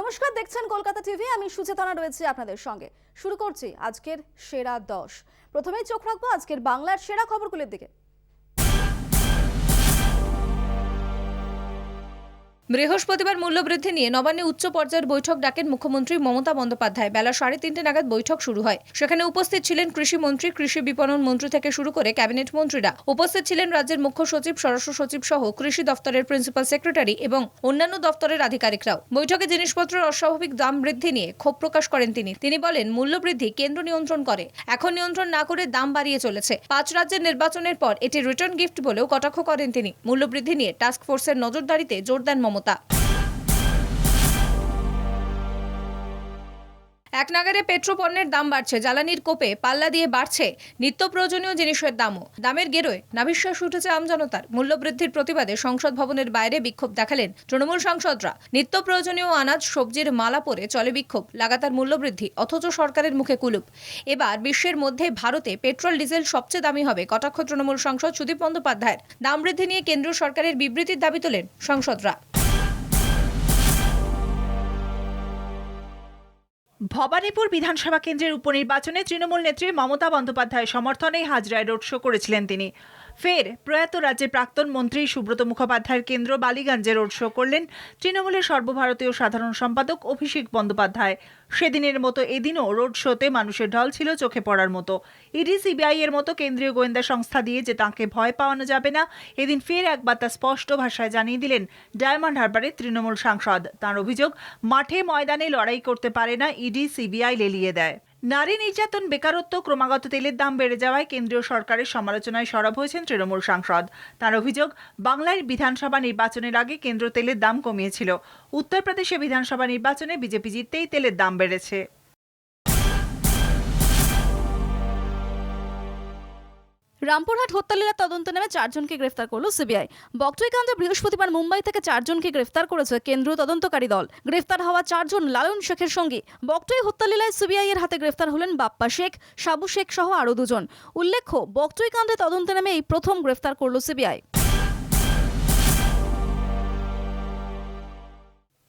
নমস্কার, দেখছেন কলকাতা টিভি। আমি সুচেতনা রয়েছে আপনাদের সঙ্গে। শুরু করছি আজকের সেরা 10। প্রথমেই চোখ রাখবো আজকের বাংলার সেরা খবরগুলোর দিকে। বৃহস্পতিবার মূল্যবৃদ্ধি নিয়ে নবান্নে উচ্চ পর্যায়ের বৈঠক ডাকেন মুখ্যমন্ত্রী মমতা বন্দ্যোপাধ্যায়। বেলা 3:30 নাগাদ বৈঠক শুরু হয়। সেখানে উপস্থিত ছিলেন কৃষিমন্ত্রী, কৃষি বিপণন মন্ত্রী থেকে শুরু করে ক্যাবিনেট মন্ত্রীরা। উপস্থিত ছিলেন রাজ্যের মুখ্য সচিব, স্বরাষ্ট্র সচিব সহ কৃষি দফতরের প্রিন্সিপাল সেক্রেটারি এবং অন্যান্য দফতরের আধিকারিকরাও। বৈঠকে জিনিসপত্রের অস্বাভাবিক দাম বৃদ্ধি নিয়ে ক্ষোভ প্রকাশ করেন তিনি বলেন, মূল্যবৃদ্ধি কেন্দ্র নিয়ন্ত্রণ করে, এখন নিয়ন্ত্রণ না করে দাম বাড়িয়ে চলেছে। 5 রাজ্যের নির্বাচনের পর এটি রিটার্ন গিফট বলেও কটাক্ষ করেন তিনি। মূল্যবৃদ্ধি নিয়ে টাস্ক ফোর্সের নজরদারিতে জোর দেন মমতা। এক নাগারে পেট্রোপণ্যের দাম বাড়ছে, জ্বালানির কোপে পাল্লা দিয়ে বাড়ছে নিত্য প্রয়োজনীয় জিনিসের দামও। দামের গেরোয় নাভিশ্বাস উঠেছে আমজনতার। মূল্যবৃদ্ধির প্রতিবাদে সংসদ ভবনের বাইরে বিক্ষোভ দেখালেন তৃণমূল সাংসদরা। নিত্য প্রয়োজনীয় আনাজ, সবজির মালা পরে চলে বিক্ষোভ। লাগাতার মূল্যবৃদ্ধি, অথচ সরকারের মুখে কুলুপ। এবার বিশ্বের মধ্যে ভারতে পেট্রোল ডিজেল সবচেয়ে দামি হবে, কটাক্ষ তৃণমূল সাংসদ সুদীপ বন্দ্যোপাধ্যায়ের। দাম বৃদ্ধি নিয়ে কেন্দ্রীয় সরকারের বিবৃতির দাবি তোলেন সাংসদরা। ভবানীপুর বিধানসভা কেন্দ্রের উপনির্বাচনে তৃণমূল নেত্রী মমতা বন্দ্যোপাধ্যায়ের সমর্থনে হাজরায় রোড শো করেছিলেন তিনি। ফের প্রয়াত রাজ্যের প্রাক্তন মন্ত্রী সুব্রত মুখোপাধ্যায়ের কেন্দ্র বালিগঞ্জে রোড শো করলেন তৃণমূলের সর্বভারতীয় সাধারণ সম্পাদক অভিষেক বন্দ্যোপাধ্যায়। সেদিনের মতো এদিনও রোড শোতে মানুষের ঢল ছিল চোখে পড়ার মতো। ইডি, সিবিআই এর মতো কেন্দ্রীয় গোয়েন্দা সংস্থা দিয়ে যে তাঁকে ভয় পাওয়ানো যাবে না, এদিন ফের একবার তা স্পষ্ট ভাষায় জানিয়ে দিলেন ডায়মন্ড হারবারের তৃণমূল সাংসদ। তাঁর অভিযোগ, মাঠে ময়দানে লড়াই করতে পারে না ইডি, সিবিআই, লেলিয়ে দেয়। নারী নির্যাতন, বেকারত্ব, ক্রমাগত তেলের দাম বেড়ে যাওয়ায় কেন্দ্রীয় সরকারের সমালোচনায় সরব হয়েছেন তৃণমূল সাংসদ। তার অভিযোগ, বাংলার বিধানসভা নির্বাচনের আগে কেন্দ্র তেলের দাম কমিয়েছিল। উত্তরপ্রদেশে বিধানসভা নির্বাচনে বিজেপি জিততেই তেলের দাম বেড়েছে। রামপুরহাট হত্যালীলার তদন্তে নেমে 4 জনকে গ্রেফতার করল সিবিআই। বকটুই কাণ্ডে বৃহস্পতিবার মুম্বাই থেকে 4 জনকে গ্রেফতার করেছে কেন্দ্রীয় তদন্তকারী দল। গ্রেফতার হওয়া 4 জন লালন শেখের সঙ্গী। বকটুই হত্যালীলায় সিবিআই এর হাতে গ্রেফতার হলেন বাপ্পা শেখ, সাবু শেখ সহ আরও 2 জন। উল্লেখ্য, বকটুই কাণ্ডে তদন্তে নেমে এই প্রথম গ্রেফতার করল সিবিআই।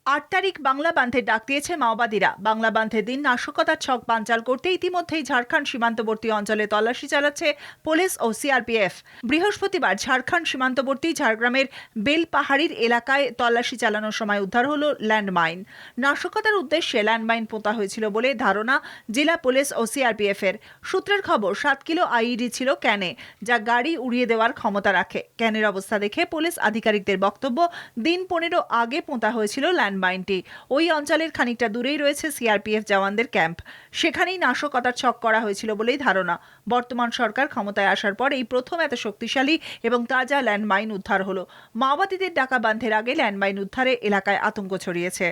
8 তারিখ বাংলা বান্ধের ডাক দিয়েছে মাওবাদীরা। বাংলা বান্ধের দিন নাশকতার ছক বানচাল করতে ইতিমধ্যেই ঝাড়খণ্ড সীমান্তবর্তী অঞ্চলে তল্লাশি চালাচ্ছে পুলিশ ও সিআরপিএফ। বৃহস্পতিবার ঝাড়খণ্ড সীমান্তবর্তী ঝাড়গ্রামের বেলপাহাড়ির এলাকায় তল্লাশি চালানোর সময় উদ্ধার হলো ল্যান্ডমাইন। নাশকতার উদ্দেশ্যে ল্যান্ডমাইন পোঁতা হয়েছিল বলে ধারণা জেলা পুলিশ ও সিআরপিএফ এর। সূত্রের খবর, 7 কিলো আইইডি ছিল ক্যানে, যা গাড়ি উড়িয়ে দেওয়ার ক্ষমতা রাখে। ক্যানের অবস্থা দেখে পুলিশ আধিকারিকদের বক্তব্য, দিন 15 আগে পোঁতা হয়েছিল ল্যান্ডমাইনটি। ওই অঞ্চলের খানিকটা দূরেই রয়েছে সিআরপিএফ জওয়ানদের ক্যাম্প। সেখানেই নাশকতার ছক করা হয়েছিল বলেই ধারণা। বর্তমান সরকার ক্ষমতায় আসার পর এই প্রথম এত শক্তিশালী এবং তাজা ল্যান্ডমাইন উদ্ধার হলো। মাওবাদীদের ডাকা বান্ধের আগে ল্যান্ডমাইন উদ্ধারে এলাকায় আতঙ্ক ছড়িয়েছে।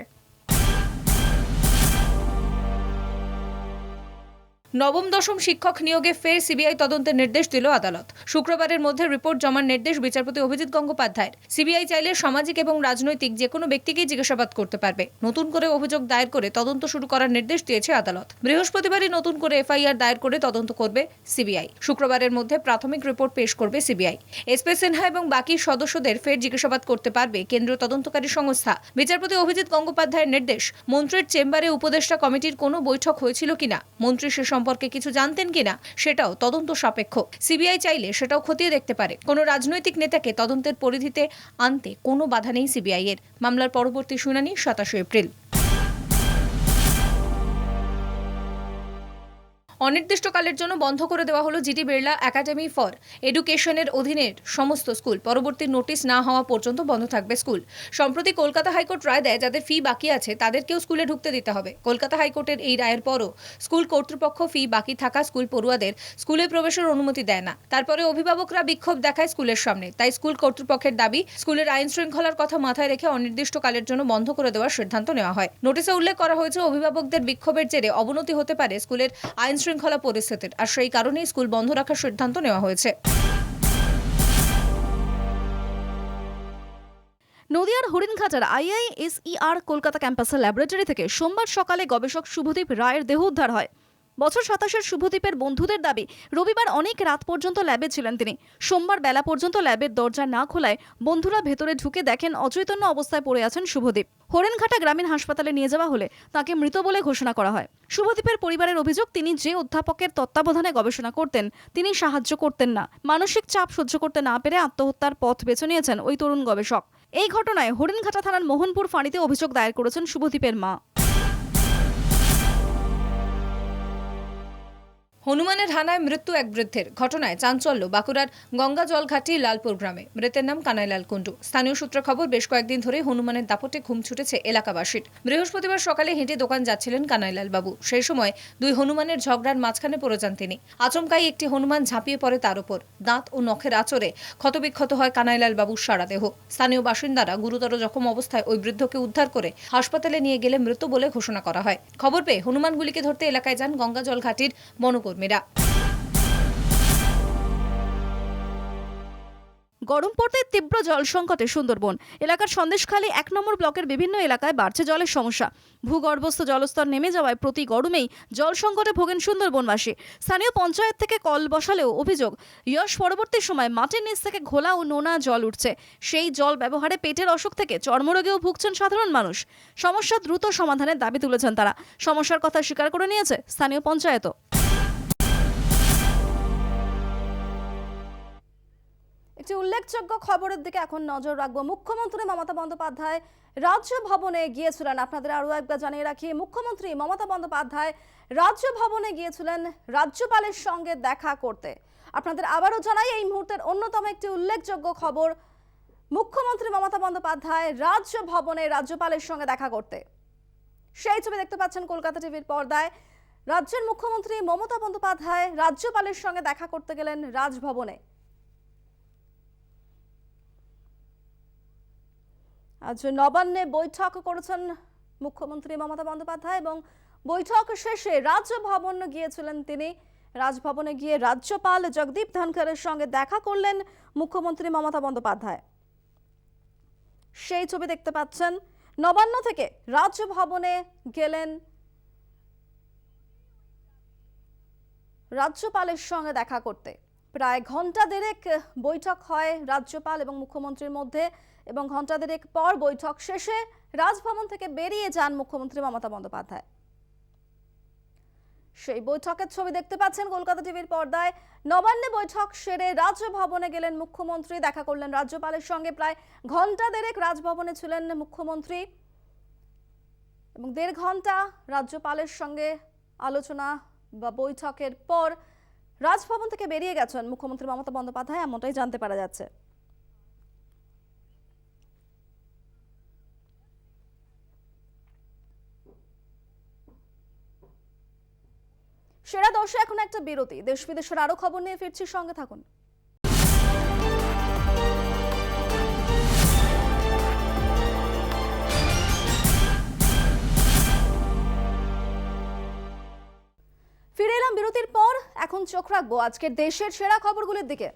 নবম দশম শিক্ষক নিয়োগে ফের সিবিআই তদন্তের নির্দেশ দিল আদালত। শুক্রবারের মধ্যে রিপোর্ট জমার নির্দেশ বিচারপতি অভিজিৎ গঙ্গোপাধ্যায়ের। সিবিআই চাইলে সামাজিক এবং রাজনৈতিক যে কোনো ব্যক্তিকেই জিজ্ঞাসাবাদ করতে পারবে। নতুন করে অভিযোগ দায়ের করে তদন্ত শুরু করার নির্দেশ দিয়েছে আদালত। বৃহস্পতিবারই নতুন করে এফআইআর দায়ের করে তদন্ত করবে সিবিআই। শুক্রবারের মধ্যে প্রাথমিক রিপোর্ট পেশ করবে সিবিআই। এসপি সিনহা এবং বাকি সদস্যদের ফের জিজ্ঞাসাবাদ করতে পারবে কেন্দ্রীয় তদন্তকারী সংস্থা। বিচারপতি অভিজিৎ গঙ্গোপাধ্যায়ের নির্দেশ, মন্ত্রীর চেম্বারে উপদেষ্টা কমিটির কোনো বৈঠক হয়েছিল কিনা, মন্ত্রী সে সম্পর্কে কিছু জানতেন কিনা, সেটাও তদন্ত সাপেক্ষ। সিবিআই চাইলে সেটাও খতিয়ে দেখতে পারে। কোনো রাজনৈতিক নেতাকে তদন্তের পরিধিতে আনতে কোনো বাধা নেই সিবিআই এর। মামলার পরবর্তী শুনানি 27 এপ্রিল। অনির্দিষ্টকালের জন্য বন্ধ করে দেওয়া হলো জিটি বিড়লা একাডেমি ফর এডুকেশনের অধীনের সমস্ত স্কুল। পরবর্তী নোটিশ না হওয়া পর্যন্ত বন্ধ থাকবে স্কুল। সম্প্রতি কলকাতা হাইকোর্ট রায় দেয়, যাদের ফি বাকি আছে তাদেরকেও স্কুলে ঢুকতে দিতে হবে। কলকাতা হাইকোর্টের এই রায়ের পরও স্কুল কর্তৃপক্ষ ফি বাকি থাকা স্কুল পড়ুয়াদের স্কুলে প্রবেশের অনুমতি দেয় না। তারপরে অভিভাবকরা বিক্ষোভ দেখায় স্কুলের সামনে। তাই স্কুল কর্তৃপক্ষের দাবি, স্কুলের আইন শৃঙ্খলার কথা মাথায় রেখে অনির্দিষ্টকালের জন্য বন্ধ করে দেওয়ার সিদ্ধান্ত নেওয়া হয়। নোটিশে উল্লেখ করা হয়েছে, অভিভাবকদের বিক্ষোভের জেরে অবনতি হতে পারে স্কুলের আইন শৃঙ্খলা পরিস্থিতির, আর সেই কারণেই স্কুল বন্ধ রাখার সিদ্ধান্ত নেওয়া হয়েছে। নদিয়ার হরিণঘাটার আইআইএসইআর কলকাতা ক্যাম্পাসের ল্যাবরেটরি থেকে সোমবার সকালে গবেষক শুভদীপ রায়ের দেহ উদ্ধার হয়। বছর 27-এর শুভদীপের বন্ধুদের দাবি, রবিবার অনেক রাত পর্যন্ত ল্যাবে ছিলেন তিনি। সোমবার বেলা পর্যন্ত ল্যাবের দরজা না খোলায় বন্ধুরা ভেতরে ঢুকে দেখেন অচৈতন্য অবস্থায় পড়ে আছেন শুভদীপ। হরিণঘাটা গ্রামীণ হাসপাতালে নিয়ে যাওয়া হলে তাকে মৃত বলে ঘোষণা করা হয়। শুভদীপের পরিবারের অভিযোগ, তিনি যে অধ্যাপকের তত্ত্বাবধানে গবেষণা করতেন তিনি সাহায্য করতেন না। মানসিক চাপ সহ্য করতে না পেরে আত্মহত্যার পথ বেছে নিয়েছেন ওই তরুণ গবেষক। এই ঘটনায় হরিণঘাটা থানার মোহনপুর ফাঁড়িতে অভিযোগ দায়ের করেছেন শুভদীপের মা। হনুমানের হানায় মৃত্যু এক বৃদ্ধের ঘটনায় চাঞ্চল্য বাঁকুড়ার গঙ্গা জলঘাটি লালপুর গ্রামে। মৃতের নাম কানাইলাল কুণ্ডু। স্থানীয় সূত্রে খবর, বেশ কয়েকদিন ধরে হনুমানের দাপটে ঘুম ছুটেছে এলাকাবাসীর। বৃহস্পতিবার সকালে হেঁটে দোকান যাচ্ছিলেন কানাইলাল বাবু। সেই সময় দুই হনুমানের ঝগড়ার মাঝখানে পড়ে যান তিনি। আচমকাই একটি হনুমান ঝাঁপিয়ে পড়ে তার উপর। দাঁত ও নখের আঁচড়ে ক্ষতবিক্ষত হয় কানাইলাল বাবুর সারা দেহ। স্থানীয় বাসিন্দারা গুরুতর জখম অবস্থায় ওই বৃদ্ধকে উদ্ধার করে হাসপাতালে নিয়ে গেলে মৃত বলে ঘোষণা করা হয়। খবর পেয়ে হনুমানগুলিকে ধরতে এলাকায় যান গঙ্গা জলঘাটির বনকর্মীরা। গরম পড়তে তীব্র জল সংকটে সুন্দরবন এলাকার সন্দেশখালী 1 নম্বর ব্লকের বিভিন্ন এলাকায় বাড়ছে জলের সমস্যা। ভূগর্ভস্থ জলস্তর নেমে যাওয়ায় প্রতি গরমেই জল সংকটে ভোগেন সুন্দরবনবাসী। স্থানীয় পঞ্চায়েত থেকে কল বসালেও অভিযোগ, ইয়াস পরবর্তী সময় মাটির নিচ থেকে ঘোলা ও নোনা জল উঠছে। সেই জল ব্যবহারে পেটের অসুখ থেকে চর্মরোগেও ভুগছেন সাধারণ মানুষ। সমস্যা দ্রুত সমাধানের দাবি তুলেছেন তারা। সমস্যার কথা স্বীকার করে নিয়েছে স্থানীয় পঞ্চায়েতও। একটি উল্লেখযোগ্য খবরের দিকে এখন নজর রাখবো। মুখ্যমন্ত্রী মমতা বন্দ্যোপাধ্যায় রাজ্য ভবনে গিয়েছিলেন। আপনাদের আরও একবার জানিয়ে রাখি, মুখ্যমন্ত্রী মমতা বন্দ্যোপাধ্যায় রাজ্য ভবনে গিয়েছিলেন রাজ্যপালের সঙ্গে দেখা করতে। আপনাদের আবারও জানাই, এই মুহূর্তের অন্যতম একটি উল্লেখযোগ্য খবর, মুখ্যমন্ত্রী মমতা বন্দ্যোপাধ্যায় রাজ্য ভবনে রাজ্যপালের সঙ্গে দেখা করতে। সেই ছবি দেখতে পাচ্ছেন কলকাতা টিভির পর্দায়। রাজ্যের মুখ্যমন্ত্রী মমতা বন্দ্যোপাধ্যায় রাজ্যপালের সঙ্গে দেখা করতে গেলেন রাজভবনে। আজ নবান্নে বৈঠক করেছেন মুখ্যমন্ত্রী মমতা বন্দ্যোপাধ্যায় এবং বৈঠক শেষে রাজভবন গিয়েছিলেন তিনি। রাজভবনে গিয়ে রাজ্যপাল জগদীপ ধনখড়ের সঙ্গে দেখা করলেন মুখ্যমন্ত্রী মমতা বন্দ্যোপাধ্যায়। সেই ছবি দেখতে পাচ্ছেন। নবান্ন থেকে রাজভবনে গেলেন রাজ্যপালের সঙ্গে দেখা করতে। প্রায় ঘন্টা দেড়েক বৈঠক হয় রাজ্যপাল এবং মুখ্যমন্ত্রীর মধ্যে এবং ঘন্টা দেড়েক পর বৈঠক শেষে রাজভবন থেকে বেরিয়ে যান মুখ্যমন্ত্রী মমতা বন্দ্যোপাধ্যায়। সেই বৈঠকের ছবি দেখতে পাচ্ছেন কলকাতা টিভির পর্দায়। নবান্নে বৈঠক সেরে রাজভবনে গেলেন মুখ্যমন্ত্রী, দেখা করলেন রাজ্যপালের সঙ্গে। প্রায় ঘন্টা দেড়েক রাজভবনে ছিলেন মুখ্যমন্ত্রী এবং 1.5 ঘন্টা রাজ্যপালের সঙ্গে আলোচনা বা বৈঠকের পর রাজভবন থেকে বেরিয়ে গেছেন মুখ্যমন্ত্রী মমতা বন্দ্যোপাধ্যায়, এমনটাই জানতে পারা যাচ্ছে। সেরা দর্শক, এখন একটা বিরতি। দেশ বিদেশের আরো খবর নিয়ে ফিরছি, সঙ্গে থাকুন। ফিরে এলাম বিরতির পর। এখন চোখ রাখবো আজকের দেশের সেরা খবরগুলির দিকে।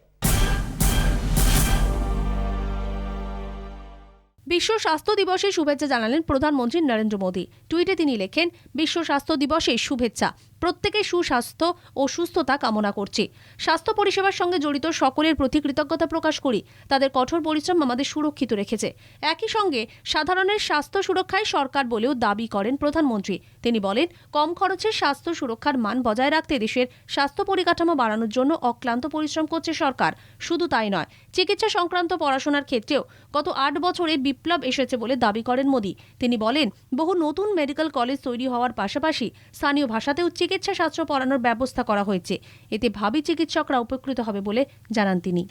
বিশ্ব স্বাস্থ্য দিবসে শুভেচ্ছা জানালেন প্রধানমন্ত্রী নরেন্দ্র মোদী। টুইটে তিনি লেখেন, বিশ্ব স্বাস্থ্য দিবসে শুভেচ্ছা। প্রত্যেকের সুস্বাস্থ্য ও সুস্থতা কামনা করছি। স্বাস্থ্য পরিষেবার সঙ্গে জড়িত সকলের প্রতি কৃতজ্ঞতা প্রকাশ করি। তাদের কঠোর পরিশ্রম আমাদের সুরক্ষিত রেখেছে। একই সঙ্গে সাধারণের স্বাস্থ্য সুরক্ষায় সরকার বলেও দাবি করেন প্রধানমন্ত্রী। তিনি বলেন, কম খরচে স্বাস্থ্য সুরক্ষার মান বজায় রাখতে দেশের স্বাস্থ্য পরিকাঠামো বাড়ানোর জন্য অক্লান্ত পরিশ্রম করছে সরকার। শুধু তাই নয়, চিকিৎসা সংক্রান্ত পড়াশোনার ক্ষেত্রেও গত 8 বছরে বিপ্লব এসেছে বলে দাবি করেন মোদী। তিনি বলেন, বহু নতুন মেডিকেল কলেজ তৈরি হওয়ার পাশাপাশি স্থানীয় ভাষাতেও চিকিৎসা শাস্ত্র পড়ানোর ব্যবস্থা করা হয়েছে। এতে ভাবী চিকিৎসকরা উপকৃত হবে বলে জানান তিনি।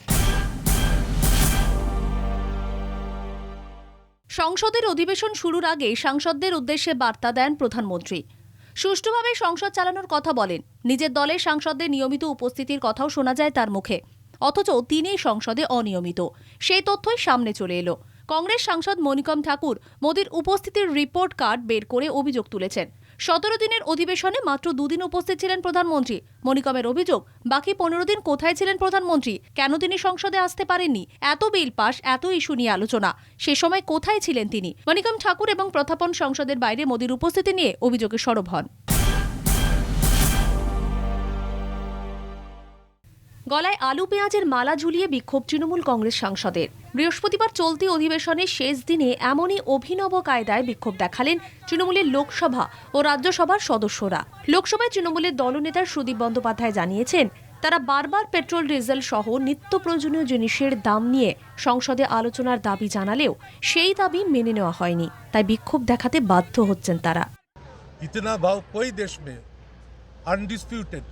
সংসদের অধিবেশন শুরুর আগে সাংসদদের উদ্দেশ্যে বার্তা দেন প্রধানমন্ত্রী। সুষ্ঠুভাবে সংসদ চালানোর কথা বলেন। নিজের দলের সাংসদদের নিয়মিত উপস্থিতির কথাও শোনা যায় তার মুখে, অথচ তিনি সংসদে অনিয়মিত। সেই তথ্যই সামনে চলে এলো। কংগ্রেস সাংসদ মনিকম ঠাকুর মোদীর উপস্থিতির রিপোর্ট কার্ড বের করে অভিযোগ তুলেছেন। 17 দিনের অধিবেশনে মাত্র 2 দিন উপস্থিত ছিলেন প্রধানমন্ত্রী। মনিকমের অভিযোগ, বাকি 15 দিন কোথায় ছিলেন প্রধানমন্ত্রী? কেন তিনি সংসদে আসতে পারেননি? এত বিল পাস, এত ইস্যু নিয়ে আলোচনা, সে সময় কোথায় ছিলেন তিনি? মনিকম ঠাকুর এবং প্রথাপন সংসদের বাইরে মোদীর উপস্থিতি নিয়ে অভিযোগে সরব হন। গলায় আলু পেঁয়াজের মালা ঝুলিয়ে বিক্ষোভ তৃণমূল কংগ্রেস সাংসদের। বৃহস্পতিবার চলতি অধিবেশনের শেষ দিনে এমনই অভিনব কায়দায় বিক্ষোভ দেখালেন তৃণমূলের লোকসভা ও রাজ্যসভার সদস্যরা। লোকসভায় তৃণমূলের দলনেতা সুদীপ বন্দ্যোপাধ্যায় জানিয়েছেন, তারা বারবার পেট্রোল ডিজেল সহ নিত্য প্রয়োজনীয় জিনিসের দাম নিয়ে সংসদে আলোচনার দাবি জানালেও সেই দাবি মেনে নেওয়া হয়নি, তাই বিক্ষোভ দেখাতে বাধ্য হচ্ছেন তারা। इतना भाव कोई देश में अनडिस्प्यूटेड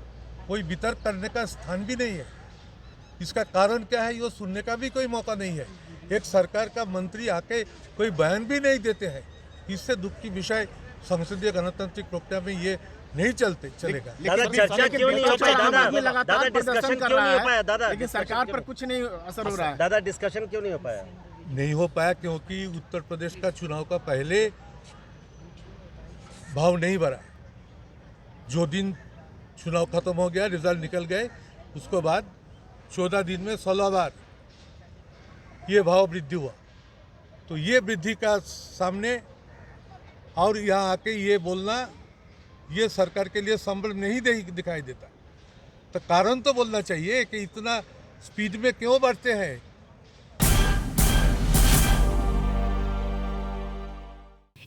कोई वितर्क करने का स्थान भी नहीं है। इसका कारण क्या है, ये सुनने का भी कोई मौका नहीं है। एक सरकार का मंत्री आके कोई बयान भी नहीं देते हैं। इससे दुख की विषय संसदीय गणतांत्रिक प्रक्रिया में ये नहीं चलेगा। दादा चर्चा क्यों नहीं हो पाया? दादा डिस्कशन क्यों नहीं हो पाया? दादा लेकिन सरकार पर कुछ नहीं असर हो रहा है। दादा डिस्कशन क्यों नहीं हो पाया? नहीं हो पाया क्योंकि उत्तर प्रदेश का चुनाव का पहले भाव नहीं बढ़ा। जो दिन चुनाव खत्म हो गया, रिजल्ट निकल गए, उसके बाद 14 दिन में 16 बार ये भाव वृद्धि हुआ। तो ये वृद्धि का सामने और यहाँ आके ये बोलना, ये सरकार के लिए संबल नहीं दिखाई देता। तो कारण तो बोलना चाहिए कि इतना स्पीड में क्यों बढ़ते हैं।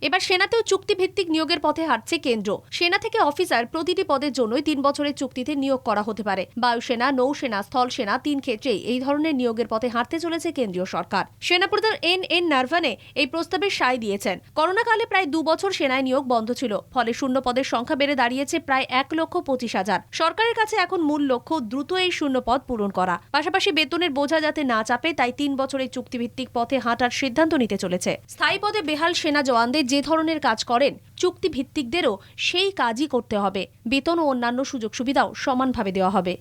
এবার সেনাতেও চুক্তিভিত্তিক নিয়োগের পথে হাঁটছে কেন্দ্র। সেনা থেকে অফিসার প্রতিটি পদের জন্যই 3 বছরের চুক্তিতে নিয়োগ করা হতে পারে। বায়ুসেনা, নৌসেনা, স্থলসেনা 3 ক্ষেত্রেই এই ধরনের নিয়োগের পথে হাঁটতে চলেছে কেন্দ্রীয় সরকার। সেনাপ্রধান এন নারভানে এই প্রস্তাবে সায় দিয়েছেন। করোনাকালে প্রায় 2 বছর সেনায় নিয়োগ বন্ধ ছিল, ফলে শূন্য পদের সংখ্যা বেড়ে দাঁড়িয়েছে প্রায় 1,25,000। সরকারের কাছে এখন মূল লক্ষ্য দ্রুত এই শূন্য পদ পূরণ করা, পাশাপাশি বেতনের বোঝা যাতে না চাপে, তাই 3 বছরের চুক্তিভিত্তিক পথে হাঁটার সিদ্ধান্ত নিতে চলেছে। স্থায়ী পদে বেহাল সেনা জওয়ানদের যে ধরনের কাজ করেন, চুক্তিভিত্তিকদেরও সেই কাজই করতে হবে। বেতন ও অন্যান্য সুযোগ সুবিধাও সমানভাবে দেওয়া হবে।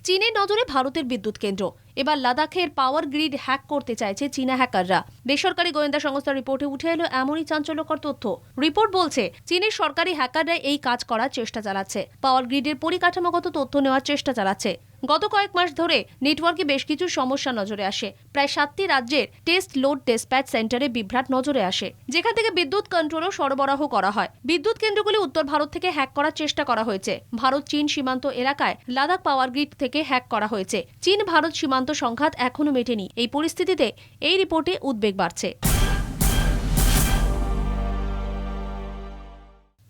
চীনের নজরে ভারতের বিদ্যুৎ কেন্দ্র। এবার লাদাখের পাওয়ার গ্রিড হ্যাক করতে চাইছে চীনা হ্যাকাররা। বেসরকারি গোয়েন্দা সংস্থার রিপোর্টে উঠে এলো এমনই চাঞ্চল্যকর তথ্য। রিপোর্ট বলছে, চীনের সরকারি হ্যাকাররা এই কাজ করার চেষ্টা চালাচ্ছে, পাওয়ার গ্রিডের পরিকাঠামোগত তথ্য নেওয়ার চেষ্টা চালাচ্ছে। গত কয়েক মাস ধরে নেটওয়ার্কে বেশ কিছু সমস্যা নজরে আসে। প্রায় 7টি রাজ্যের টেস্ট লোড ডেসপ্যাচ সেন্টারে বিভ্রাট নজরে আসে, যেখান থেকে বিদ্যুৎ কন্ট্রোলও সরবরাহ করা হয়। বিদ্যুৎ কেন্দ্রগুলি উত্তর ভারত থেকে হ্যাক করার চেষ্টা করা হয়েছে। ভারত চীন সীমান্ত এলাকায় লাদাখ পাওয়ার গ্রিড থেকে হ্যাক করা হয়েছে। চীন ভারত সীমান্ত সংঘাত এখনো মেটেনি। এই পরিস্থিতিতে এই রিপোর্টে উদ্বেগ বাড়ছে।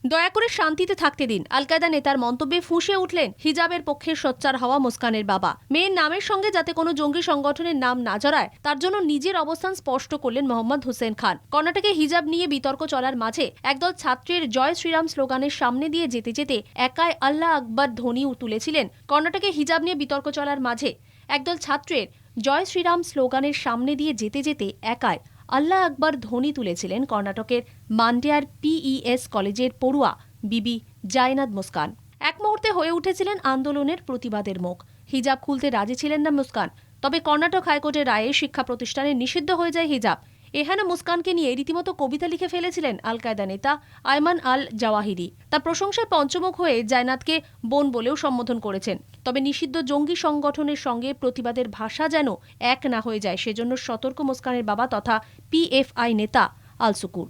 দয়া করে শান্তিতে থাকতে দিন, আল কায়দা নেতার মন্তব্যে ফুঁসে উঠলেন হিজাবের পক্ষে সোচ্চার হওয়া মুস্কানের বাবা। মেয়ের নামের সঙ্গে যাতে কোনো জঙ্গি সংগঠনের নাম না জড়ায়, তার জন্য নিজের অবস্থান স্পষ্ট করলেন মোহাম্মদ হোসেন খান। কর্ণাটকে হিজাব নিয়ে বিতর্ক চলার মাঝে একদল ছাত্রের জয় শ্রীরাম স্লোগানের সামনে দিয়ে যেতে যেতে একাই আল্লাহ আকবর ধ্বনি তুলেছিলেন। কর্ণাটকে হিজাব নিয়ে বিতর্ক চলার মাঝে একদল ছাত্রের জয় শ্রীরাম স্লোগানের সামনে দিয়ে যেতে যেতে একাই আল্লাহ আকবর ধ্বনি তুলেছিলেন কর্ণাটকের মান্ড্যার PES কলেজের পড়ুয়া বিবি জায়নাদ মুস্কান। এক মুহূর্তে হয়ে উঠেছিলেন আন্দোলনের প্রতিবাদের মুখ। হিজাব খুলতে রাজি ছিলেন না মুস্কান, তবে কর্ণাটক হাইকোর্টের রায়ে শিক্ষা প্রতিষ্ঠানে নিষিদ্ধ হয়ে যায় হিজাব। এখানে মুস্কানকে নিয়ে রীতিমতো কবিতা লিখে ফেলেছিলেন আল কায়দা নেতা আয়মান আল জাওয়াহিরি। তার প্রশংসায় পঞ্চমুখ হয়ে জায়নাদকে বোন বলেও সম্বোধন করেছেন। তবে নিষিদ্ধ জঙ্গি সংগঠনের সঙ্গে প্রতিবাদের ভাষা যেন এক না হয়ে যায়, সেজন্য সতর্ক মুস্কানের বাবা তথা PFI নেতা আলসুকুর।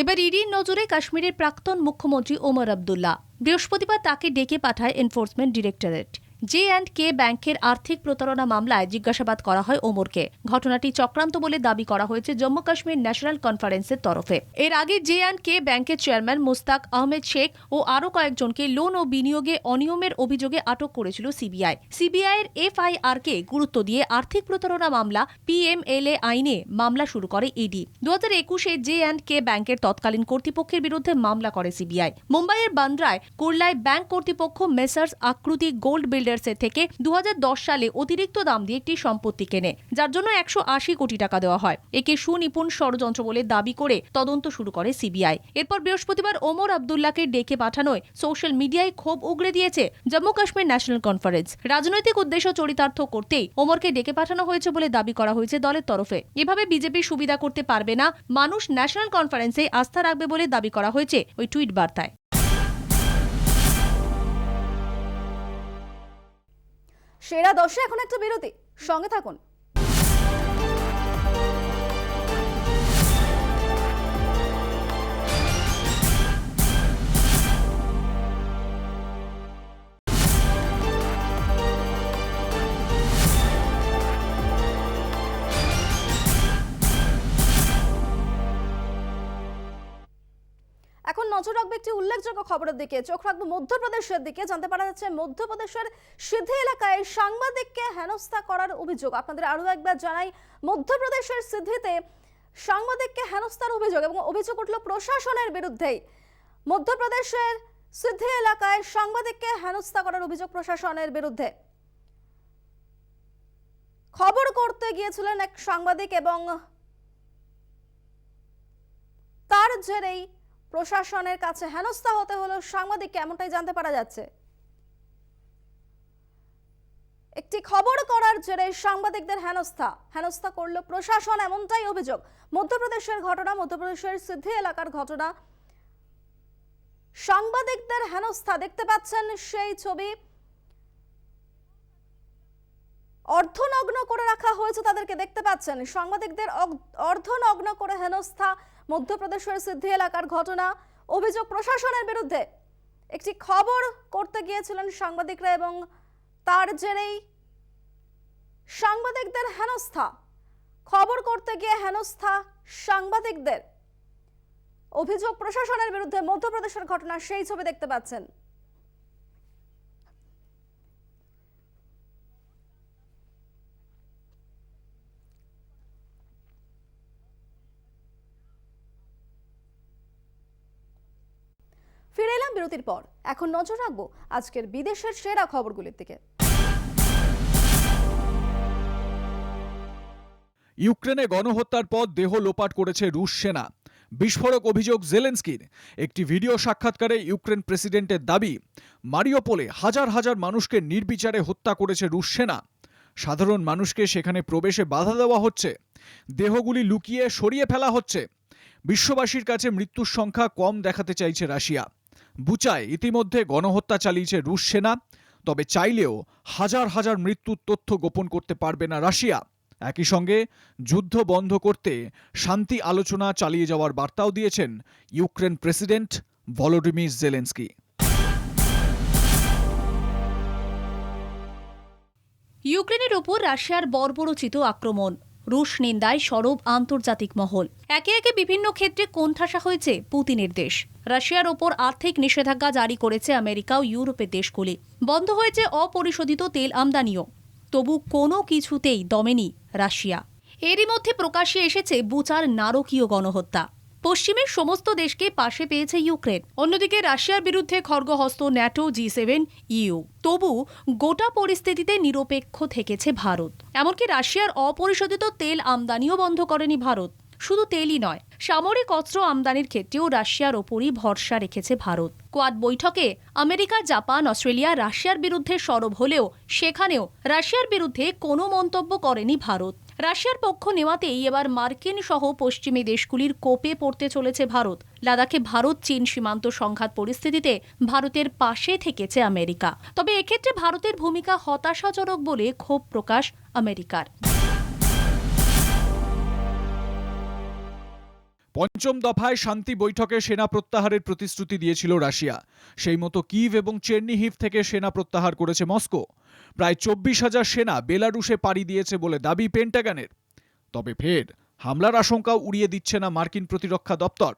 এবার ইডির নজরে কাশ্মীরের প্রাক্তন মুখ্যমন্ত্রী ওমর আবদুল্লাহ। বৃহস্পতিবার তাকে ডেকে পাঠায় এনফোর্সমেন্ট ডিরেক্টরেট। J&K ব্যাংকের আর্থিক প্রতারণা মামলায় জিজ্ঞাসাবাদ করা হয় ওমরকে। ঘটনাটি চক্রান্ত বলে দাবি করা হয়েছে জম্মু কাশ্মীর ন্যাশনাল কনফারেন্সের তরফে। এর আগে J&K ব্যাংকের চেয়ারম্যান মুস্তাক আহমেদ শেখ ও আরও কয়েকজনকে লোন ও বিনিয়োগে অনিয়মের অভিযোগে আটক করেছিল সিবিআই। সিবিআইয়ের FIR-কে গুরুত্ব দিয়ে আর্থিক প্রতারণা মামলা PMLA আইনে মামলা শুরু করে ইডি। 2021-এ J&K ব্যাংকের তৎকালীন কর্তৃপক্ষের বিরুদ্ধে মামলা করে সিবিআই। মুম্বাইয়ের বান্দ্রায় কুর্লায় ব্যাংক কর্তৃপক্ষ মেসার্স আকৃতি গোল্ড বিল্ডার্সের থেকে 2010 সালে অতিরিক্ত দাম দিয়ে একটি সম্পত্তি কেনে, যার জন্য 180 কোটি টাকা দেওয়া হয়। একে সুনিপুণ ষড়যন্ত্র বলে দাবি করে তদন্ত শুরু করে সিবিআই। এরপর বৃহস্পতিবার ওমর আবদুল্লাহকে ডেকে পাঠানোয় সোশ্যাল মিডিয়ায় ক্ষোভ উগরে দিয়েছে জম্মু কাশ্মীর ন্যাশনাল কনফারেন্স। রাজনৈতিক উদ্দেশ্য চরিতার্থ করতেই ওমরকে ডেকে পাঠানো হয়েছে বলে দাবি করা হয়েছে দলের তরফে। এভাবে বিজেপি সুবিধা করতে পারবে না, মানুষ ন্যাশনাল কনফারেন্সে আস্থা রাখবে বলে দাবি করা হয়েছে ওই টুইট বার্তায়। সেরা 10-এ এখন একটা বিরতি, সঙ্গে থাকুন। নজর রাখবো একটি উল্লেখযোগ্য খবরের দিকে। চোখ রাখবো মধ্যপ্রদেশের দিকে। জানতে পারা যাচ্ছে মধ্যপ্রদেশের সিধি এলাকায় সাংবাদিককে হেনস্থা করার অভিযোগ। আপনাদের আরো একবার জানাই, মধ্যপ্রদেশের সিধিতে সাংবাদিককে হেনস্থার অভিযোগ এবং অভিযোগ উঠল প্রশাসনের বিরুদ্ধেই। মধ্যপ্রদেশের সিধি এলাকায় সাংবাদিককে হেনস্থা করার অভিযোগ প্রশাসনের বিরুদ্ধে। খবর করতে গিয়েছিলেন এক সাংবাদিক এবং তার জেরেই প্রশাসনের কাছে হেনস্থা হতে হলো সাংবাদিককে, এমনটাই জানতে পারা যাচ্ছে। একটি খবর করার জেরে সাংবাদিকদের হেনস্থা করলো প্রশাসন, এমনটাই অভিযোগ। মধ্যপ্রদেশের ঘটনা, মধ্যপ্রদেশের সিদ্ধি এলাকার ঘটনা। সাংবাদিকদের হেনস্থা, দেখতে পাচ্ছেন সেই ছবি। অর্ধনগ্ন করে রাখা হয়েছে তাদেরকে, দেখতে পাচ্ছেন সাংবাদিকদের অর্ধনগ্ন করে হেনস্থা। মধ্যপ্রদেশের সিদ্ধি এলাকার ঘটনা, অভিযোগ প্রশাসনের বিরুদ্ধে। একটি খবর করতে গিয়েছিলেন সাংবাদিকরা এবং তার জেরেই সাংবাদিকদের হেনস্থা। খবর করতে গিয়ে হেনস্থা সাংবাদিকদের, অভিযোগ প্রশাসনের বিরুদ্ধে। মধ্যপ্রদেশের ঘটনা, সেই ছবি দেখতে পাচ্ছেন। ফিরে এলাম বিরতির পর। এখন নজর রাখবো আজকের বিদেশের সেরা খবরগুলির দিকে। ইউক্রেনে গণহত্যার পর দেহ লোপাট করেছে রুশ সেনা। বিস্ফোরক অভিযোগ জেলেনস্কির। একটি ভিডিও সাক্ষাৎকারে ইউক্রেন প্রেসিডেন্টের দাবি, মারিওপোলে হাজার হাজার মানুষকে নির্বিচারে হত্যা করেছে রুশ সেনা। সাধারণ মানুষকে সেখানে প্রবেশে বাধা দেওয়া হচ্ছে, দেহগুলি লুকিয়ে সরিয়ে ফেলা হচ্ছে। বিশ্ববাসীর কাছে মৃত্যুর সংখ্যা কম দেখাতে চাইছে রাশিয়া। বুচায় ইতিমধ্যে গণহত্যা চালিয়েছে রুশ সেনা, তবে চাইলেও হাজার হাজার মৃত্যুর তথ্য গোপন করতে পারবে না রাশিয়া। একই সঙ্গে যুদ্ধ বন্ধ করতে শান্তি আলোচনা চালিয়ে যাওয়ার বার্তাও দিয়েছেন ইউক্রেন প্রেসিডেন্ট ভলোদিমির জেলেনস্কি। ইউক্রেনের ওপর রাশিয়ার বর্বরোচিত আক্রমণ, রুশ নিন্দায় সরব আন্তর্জাতিক মহল। একে একে বিভিন্ন ক্ষেত্রে কোণঠাসা হয়েছে পুতিনের দেশ। রাশিয়ার ওপর আর্থিক নিষেধাজ্ঞা জারি করেছে আমেরিকা ও ইউরোপের দেশগুলি। বন্ধ হয়েছে অপরিশোধিত তেল আমদানিও। তবু কোনো কিছুতেই দমেনি রাশিয়া। এরই মধ্যে প্রকাশ্যে এসেছে বুচার নারকীয় গণহত্যা। পশ্চিমের সমস্ত দেশকে পাশে পেয়েছে ইউক্রেন। অন্যদিকে রাশিয়ার বিরুদ্ধে খড়গহস্ত ন্যাটো, G7, EU। তবু গোটা পরিস্থিতিতে নিরপেক্ষ থেকেছে ভারত। এমনকি রাশিয়ার অপরিশোধিত তেল আমদানিও বন্ধ করেনি ভারত। শুধু তেলই নয়, সামরিক অস্ত্র আমদানির ক্ষেত্রেও রাশিয়ার ওপরই ভরসা রেখেছে ভারত। কোয়াড বৈঠকে আমেরিকা, জাপান, অস্ট্রেলিয়া রাশিয়ার বিরুদ্ধে সরব হলেও সেখানেও রাশিয়ার বিরুদ্ধে কোনো মন্তব্য করেনি ভারত। রাশিয়ার পক্ষ নেওয়াতেই এবার মার্কিন সহ পশ্চিমী দেশগুলির কোপে পড়তে চলেছে ভারত। লাদাখে ভারত চীন সীমান্ত সংঘাত পরিস্থিতিতে ভারতের পাশে থেকেছে আমেরিকা। তবে এক্ষেত্রে ভারতের ভূমিকা হতাশাজনক বলে ক্ষোভ প্রকাশ আমেরিকার। পঞ্চম দফায় শান্তি বৈঠকে সেনা প্রত্যাহারের প্রতিশ্রুতি দিয়েছিল রাশিয়া। সেই মতো কিভ এবং চেরনিহিভ থেকে সেনা প্রত্যাহার করেছে মস্কো। প্রায় 24,000 সেনা বেলারুশে পাড়ি দিয়েছে বলে দাবি পেন্টাগনের। তবে ফের হামলার আশঙ্কাও উড়িয়ে দিচ্ছে না মার্কিন প্রতিরক্ষা দপ্তর।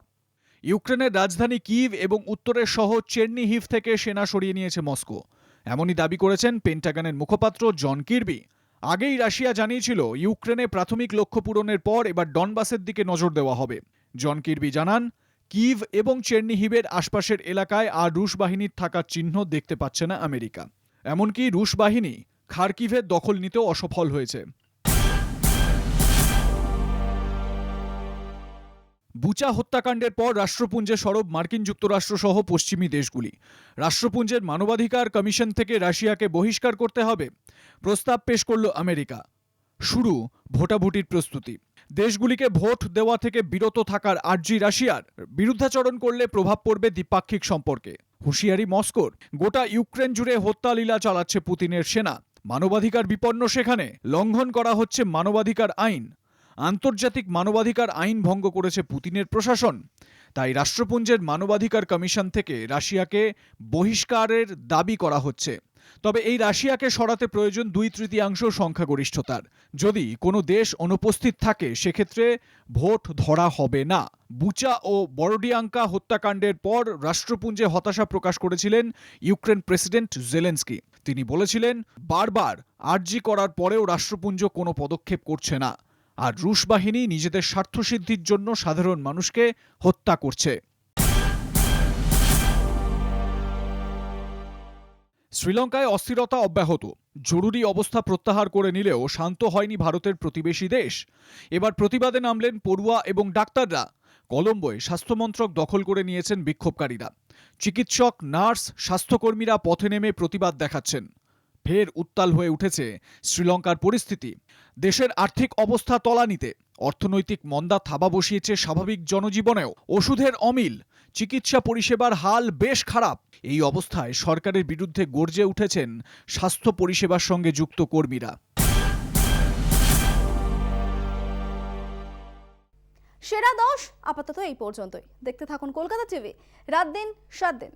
ইউক্রেনের রাজধানী কিভ এবং উত্তরের শহর চেরনিহিভ থেকে সেনা সরিয়ে নিয়েছে মস্কো, এমনই দাবি করেছেন পেন্টাগনের মুখপাত্র জন কির্বি। আগেই রাশিয়া জানিয়েছিল ইউক্রেনে প্রাথমিক লক্ষ্য পূরণের পর এবার ডনবাসের দিকে নজর দেওয়া হবে। জন কির্বি জানান, কিভ এবং চেরনিহিভের আশপাশের এলাকায় আর রুশ বাহিনীর থাকার চিহ্ন দেখতে পাচ্ছে না আমেরিকা। এমনকি রুশ বাহিনী খার্কিভের দখল নিতেও অসফল হয়েছে। বুচা হত্যাকাণ্ডের পর রাষ্ট্রপুঞ্জে সরব মার্কিন যুক্তরাষ্ট্র সহ পশ্চিমী দেশগুলি। রাষ্ট্রপুঞ্জের মানবাধিকার কমিশন থেকে রাশিয়াকে বহিষ্কার করতে হবে প্রস্তাব পেশ করল আমেরিকা। শুরু ভোটাভুটির প্রস্তুতি। দেশগুলিকে ভোট দেওয়া থেকে বিরত থাকার আর্জি রাশিয়ার। বিরুদ্ধাচরণ করলে প্রভাব পড়বে দ্বিপাক্ষিক সম্পর্কে, হুঁশিয়ারি মস্কোর। গোটা ইউক্রেন জুড়ে হত্যালীলা চালাচ্ছে পুতিনের সেনা। মানবাধিকার বিপন্ন সেখানে লঙ্ঘন করা হচ্ছে মানবাধিকার আইন। আন্তর্জাতিক মানবাধিকার আইন ভঙ্গ করেছে পুতিনের প্রশাসন। তাই রাষ্ট্রপুঞ্জের মানবাধিকার কমিশন থেকে রাশিয়াকে বহিষ্কারের দাবি করা হচ্ছে। তবে এই রাশিয়াকে সরাতে প্রয়োজন 2/3 সংখ্যাগরিষ্ঠতার। যদি কোনো দেশ অনুপস্থিত থাকে সেক্ষেত্রে ভোট ধরা হবে না। বুচা ও বরডিয়াঙ্কা হত্যাকাণ্ডের পর রাষ্ট্রপুঞ্জে হতাশা প্রকাশ করেছিলেন ইউক্রেন প্রেসিডেন্ট জেলেনস্কি। তিনি বলেছিলেন, বারবার আর্জি করার পরেও রাষ্ট্রপুঞ্জ কোনো পদক্ষেপ করছে না, আর রুশ বাহিনী নিজেদের স্বার্থসিদ্ধির জন্য সাধারণ মানুষকে হত্যা করছে। শ্রীলঙ্কায় অস্থিরতা অব্যাহত। জরুরি অবস্থা প্রত্যাহার করে নিলেও শান্ত হয়নি ভারতের প্রতিবেশী দেশ। এবার প্রতিবাদে নামলেন পড়ুয়া এবং ডাক্তাররা। কলম্বোয় স্বাস্থ্যমন্ত্রক দখল করে নিয়েছেন বিক্ষোভকারীরা। চিকিৎসক, নার্স, স্বাস্থ্যকর্মীরা পথে নেমে প্রতিবাদ দেখাচ্ছেন। ফের উত্তাল হয়ে উঠেছে শ্রীলঙ্কার পরিস্থিতি। দেশের আর্থিক অবস্থা তলানিতে। অর্থনৈতিক মন্দা থাবা বসিয়েছে স্বাভাবিক জনজীবনেও। ওষুধের অমিল, চিকিৎসা পরিষেবার হাল বেশ খারাপ। এই অবস্থায় সরকারের বিরুদ্ধে গর্জে উঠেছেন স্বাস্থ্য পরিষেবার সঙ্গে যুক্ত কর্মীরা। সেরা 10 আপাতত এই পর্যন্তই। দেখতে থাকুন কলকাতা টিভি, রাত দিন 7 দিন।